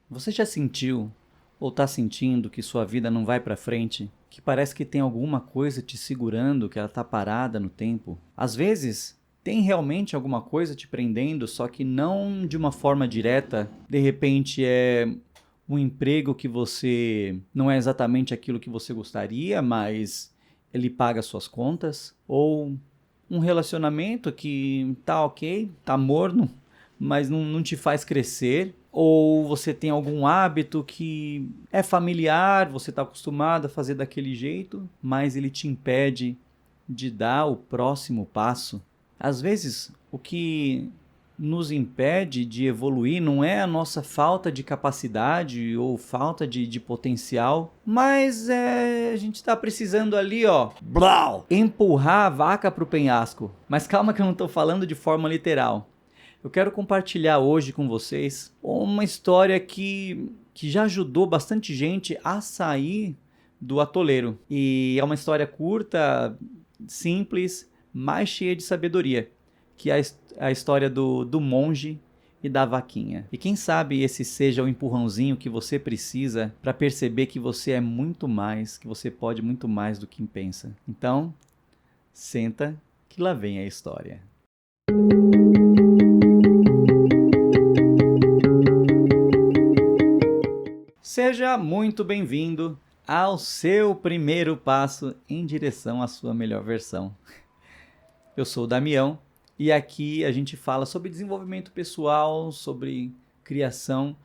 Você já sentiu ou está sentindo que sua vida não vai para frente? Que parece que tem alguma coisa te segurando, que ela está parada no tempo? Às vezes, tem realmente alguma coisa te prendendo, só que não de uma forma direta. De repente é um emprego que você não é exatamente aquilo que você gostaria, mas ele paga suas contas. Ou um relacionamento que tá ok, tá morno, mas não te faz crescer. Ou você tem algum hábito que é familiar, você está acostumado a fazer daquele jeito, mas ele te impede de dar o próximo passo. Às vezes, o que nos impede de evoluir não é a nossa falta de capacidade ou falta de potencial, mas a gente está precisando ali, ó, blau, empurrar a vaca para o penhasco. Mas calma que eu não estou falando de forma literal. Eu quero compartilhar hoje com vocês uma história que já ajudou bastante gente a sair do atoleiro. E é uma história curta, simples, mas cheia de sabedoria, que é a história do monge e da vaquinha. E quem sabe esse seja o empurrãozinho que você precisa para perceber que você é muito mais, que você pode muito mais do que pensa. Então, senta que lá vem a história. Seja muito bem-vindo ao seu primeiro passo em direção à sua melhor versão. Eu sou o Damião e aqui a gente fala sobre desenvolvimento pessoal, sobre criação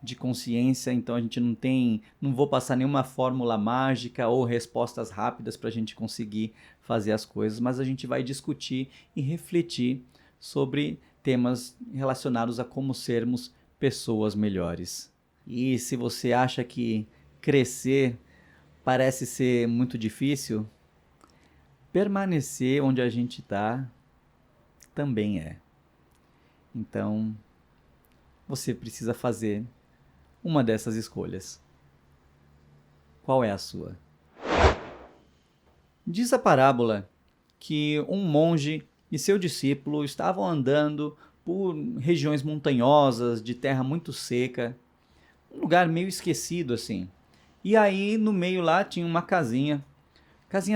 de consciência. Então a gente não vou passar nenhuma fórmula mágica ou respostas rápidas para a gente conseguir fazer as coisas, mas a gente vai discutir e refletir sobre temas relacionados a como sermos pessoas melhores. E se você acha que crescer parece ser muito difícil, permanecer onde a gente está também é. Então, você precisa fazer uma dessas escolhas. Qual é a sua? Diz a parábola que um monge e seu discípulo estavam andando por regiões montanhosas, de terra muito seca, um lugar meio esquecido assim. E aí no meio lá tinha uma casinha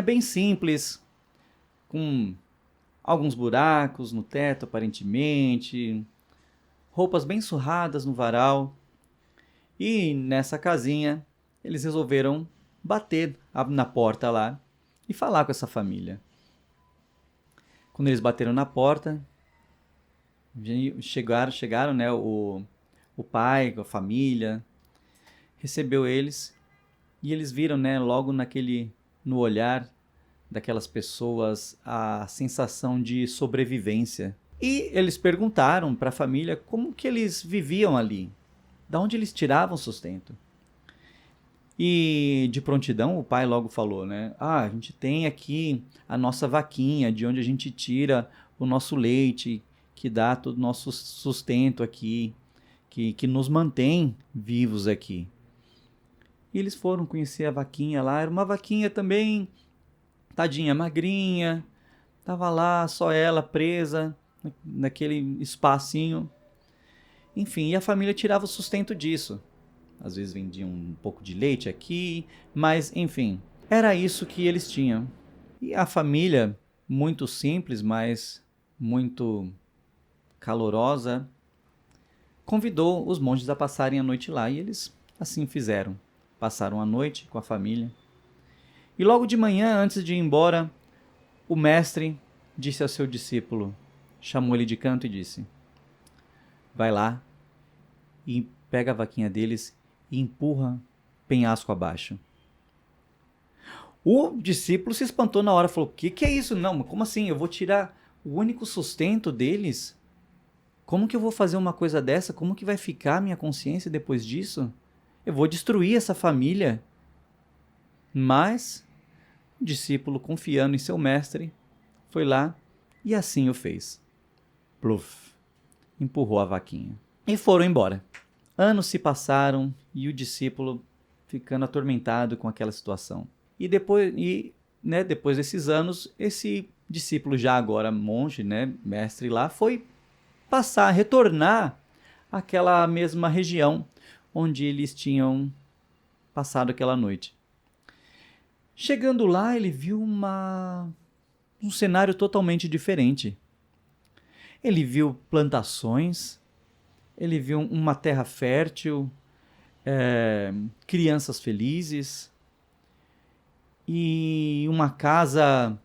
bem simples, com alguns buracos no teto aparentemente, roupas bem surradas no varal. E nessa casinha eles resolveram bater na porta lá e falar com essa família. Quando eles bateram na porta, chegaram, né, o pai, a família, recebeu eles e eles viram, né, logo no olhar daquelas pessoas a sensação de sobrevivência. E eles perguntaram para a família como que eles viviam ali, de onde eles tiravam sustento. E de prontidão o pai logo falou, né? A gente tem aqui a nossa vaquinha, de onde a gente tira o nosso leite, que dá todo o nosso sustento aqui, que nos mantém vivos aqui. E eles foram conhecer a vaquinha lá, era uma vaquinha também, tadinha, magrinha, tava lá só ela presa naquele espacinho. Enfim, e a família tirava o sustento disso. Às vezes vendiam um pouco de leite aqui, mas enfim, era isso que eles tinham. E a família, muito simples, mas muito calorosa, convidou os monges a passarem a noite lá, e eles assim fizeram. Passaram a noite com a família. E logo de manhã, antes de ir embora, o mestre disse ao seu discípulo, chamou ele de canto e disse: vai lá e pega a vaquinha deles e empurra penhasco abaixo. O discípulo se espantou na hora, falou: que é isso? Não, como assim? Eu vou tirar o único sustento deles? Como que eu vou fazer uma coisa dessa? Como que vai ficar a minha consciência depois disso? Eu vou destruir essa família. Mas o discípulo, confiando em seu mestre, foi lá e assim o fez. Pluf! Empurrou a vaquinha. E foram embora. Anos se passaram e o discípulo ficando atormentado com aquela situação. E depois desses anos, esse discípulo, já agora monge, né, mestre lá, foi retornar àquela mesma região onde eles tinham passado aquela noite. Chegando lá, ele viu um cenário totalmente diferente. Ele viu plantações, ele viu uma terra fértil, crianças felizes e uma casa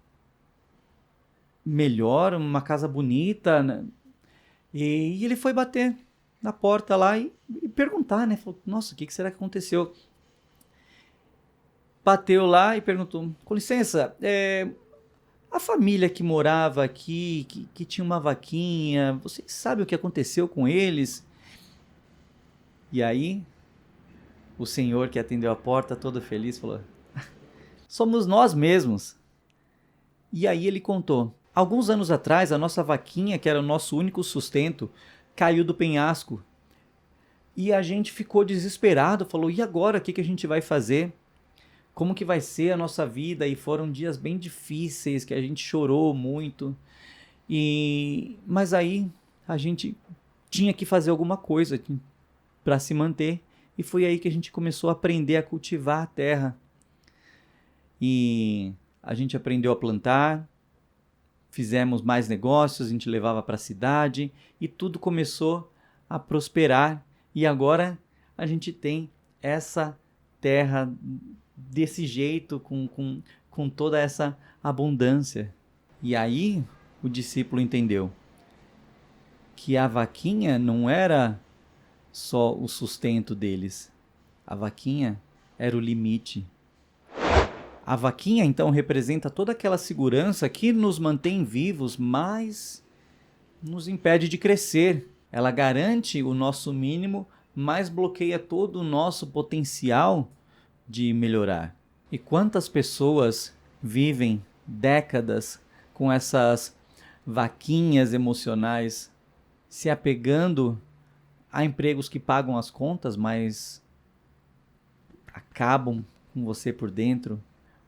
melhor, uma casa bonita, né? E ele foi bater na porta lá e perguntar, né? Falou, nossa, o que será que aconteceu? Bateu lá e perguntou, com licença, a família que morava aqui, que tinha uma vaquinha, vocês sabem o que aconteceu com eles? E aí, o senhor que atendeu a porta, todo feliz, falou, somos nós mesmos. E aí ele contou, alguns anos atrás, a nossa vaquinha, que era o nosso único sustento, caiu do penhasco. E a gente ficou desesperado, falou, e agora, o que a gente vai fazer? Como que vai ser a nossa vida? E foram dias bem difíceis, que a gente chorou muito. Mas aí a gente tinha que fazer alguma coisa para se manter. E foi aí que a gente começou a aprender a cultivar a terra. E a gente aprendeu a plantar, fizemos mais negócios, a gente levava para a cidade e tudo começou a prosperar. E agora a gente tem essa terra desse jeito, com toda essa abundância. E aí o discípulo entendeu que a vaquinha não era só o sustento deles. A vaquinha era o limite. A vaquinha, então, representa toda aquela segurança que nos mantém vivos, mas nos impede de crescer. Ela garante o nosso mínimo, mas bloqueia todo o nosso potencial de melhorar. E quantas pessoas vivem décadas com essas vaquinhas emocionais, se apegando a empregos que pagam as contas, mas acabam com você por dentro?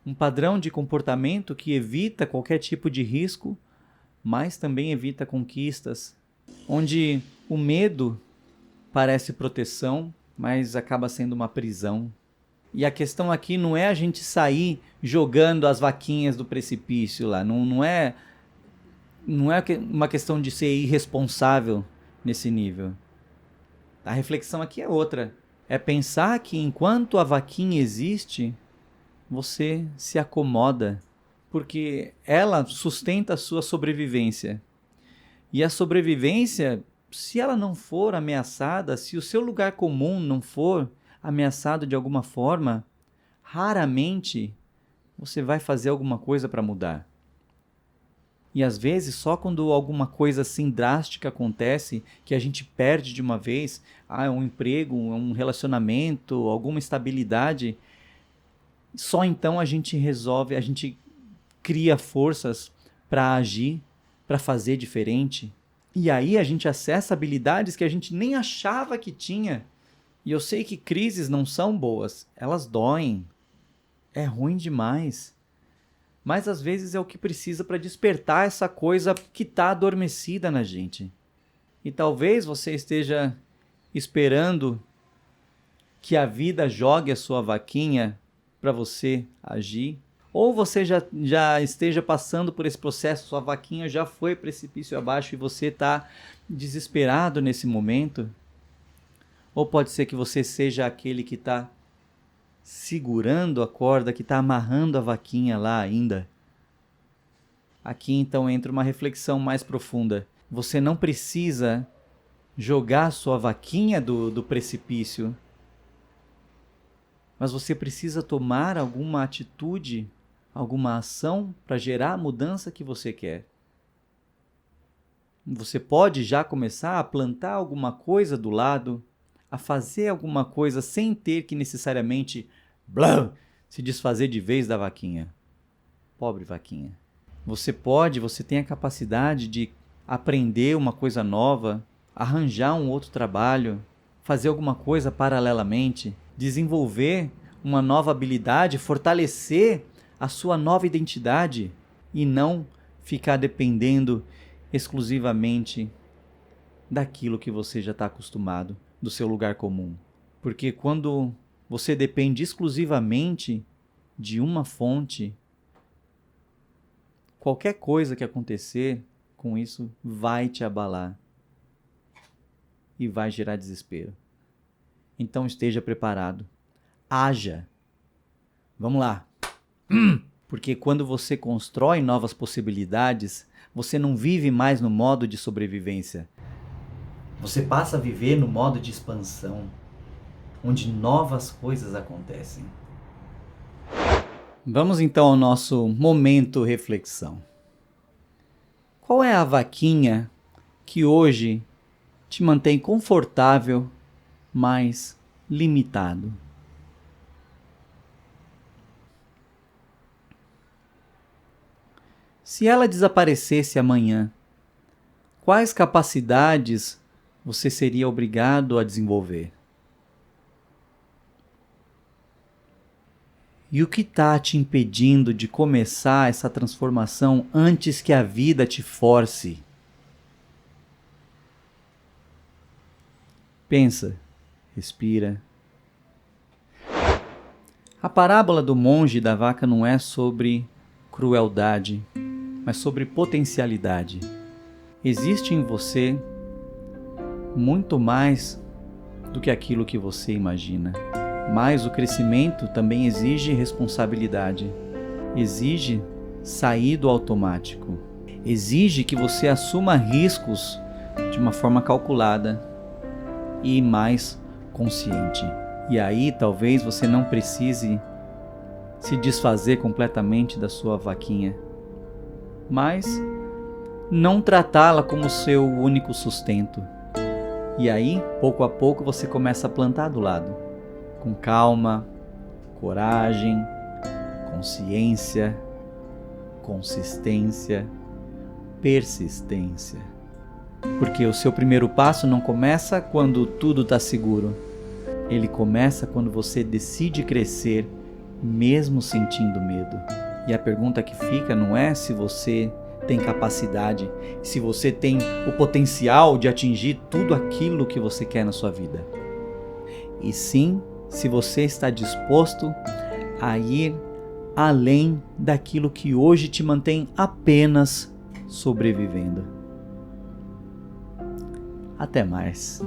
Um padrão de comportamento que evita qualquer tipo de risco, mas também evita conquistas, onde o medo parece proteção, mas acaba sendo uma prisão. E a questão aqui não é a gente sair jogando as vaquinhas do precipício lá, não é uma questão de ser irresponsável nesse nível. A reflexão aqui é outra, é pensar que enquanto a vaquinha existe, você se acomoda, porque ela sustenta a sua sobrevivência. E a sobrevivência, se ela não for ameaçada, se o seu lugar comum não for ameaçado de alguma forma, raramente você vai fazer alguma coisa para mudar. E às vezes, só quando alguma coisa assim drástica acontece, que a gente perde de uma vez, um emprego, um relacionamento, alguma estabilidade, só então a gente resolve, a gente cria forças para agir, para fazer diferente. E aí a gente acessa habilidades que a gente nem achava que tinha. E eu sei que crises não são boas, elas doem. É ruim demais. Mas às vezes é o que precisa para despertar essa coisa que está adormecida na gente. E talvez você esteja esperando que a vida jogue a sua vaquinha para você agir. Ou você já esteja passando por esse processo, sua vaquinha já foi precipício abaixo e você está desesperado nesse momento. Ou pode ser que você seja aquele que está segurando a corda, que está amarrando a vaquinha lá ainda. Aqui então entra uma reflexão mais profunda. Você não precisa jogar sua vaquinha do precipício, mas você precisa tomar alguma atitude, alguma ação para gerar a mudança que você quer. Você pode já começar a plantar alguma coisa do lado, a fazer alguma coisa sem ter que necessariamente se desfazer de vez da vaquinha. Pobre vaquinha. Você tem a capacidade de aprender uma coisa nova, arranjar um outro trabalho, fazer alguma coisa paralelamente, desenvolver uma nova habilidade, fortalecer a sua nova identidade e não ficar dependendo exclusivamente daquilo que você já está acostumado, do seu lugar comum. Porque quando você depende exclusivamente de uma fonte, qualquer coisa que acontecer com isso vai te abalar e vai gerar desespero. Então esteja preparado. Haja. Vamos lá. Porque quando você constrói novas possibilidades, você não vive mais no modo de sobrevivência. Você passa a viver no modo de expansão, onde novas coisas acontecem. Vamos então ao nosso momento reflexão. Qual é a vaquinha que hoje te mantém confortável, mas limitado? Se ela desaparecesse amanhã, quais capacidades você seria obrigado a desenvolver? E o que está te impedindo de começar essa transformação antes que a vida te force? Pensa, respira. A parábola do monge e da vaca não é sobre crueldade, mas sobre potencialidade. Existe em você muito mais do que aquilo que você imagina. Mas o crescimento também exige responsabilidade, exige sair do automático, exige que você assuma riscos de uma forma calculada e mais consciente. E aí talvez você não precise se desfazer completamente da sua vaquinha, mas não tratá-la como seu único sustento. E aí, pouco a pouco, você começa a plantar do lado. Com calma, coragem, consciência, consistência, persistência. Porque o seu primeiro passo não começa quando tudo está seguro. Ele começa quando você decide crescer, mesmo sentindo medo. E a pergunta que fica não é se você tem capacidade, se você tem o potencial de atingir tudo aquilo que você quer na sua vida. E sim, se você está disposto a ir além daquilo que hoje te mantém apenas sobrevivendo. Até mais.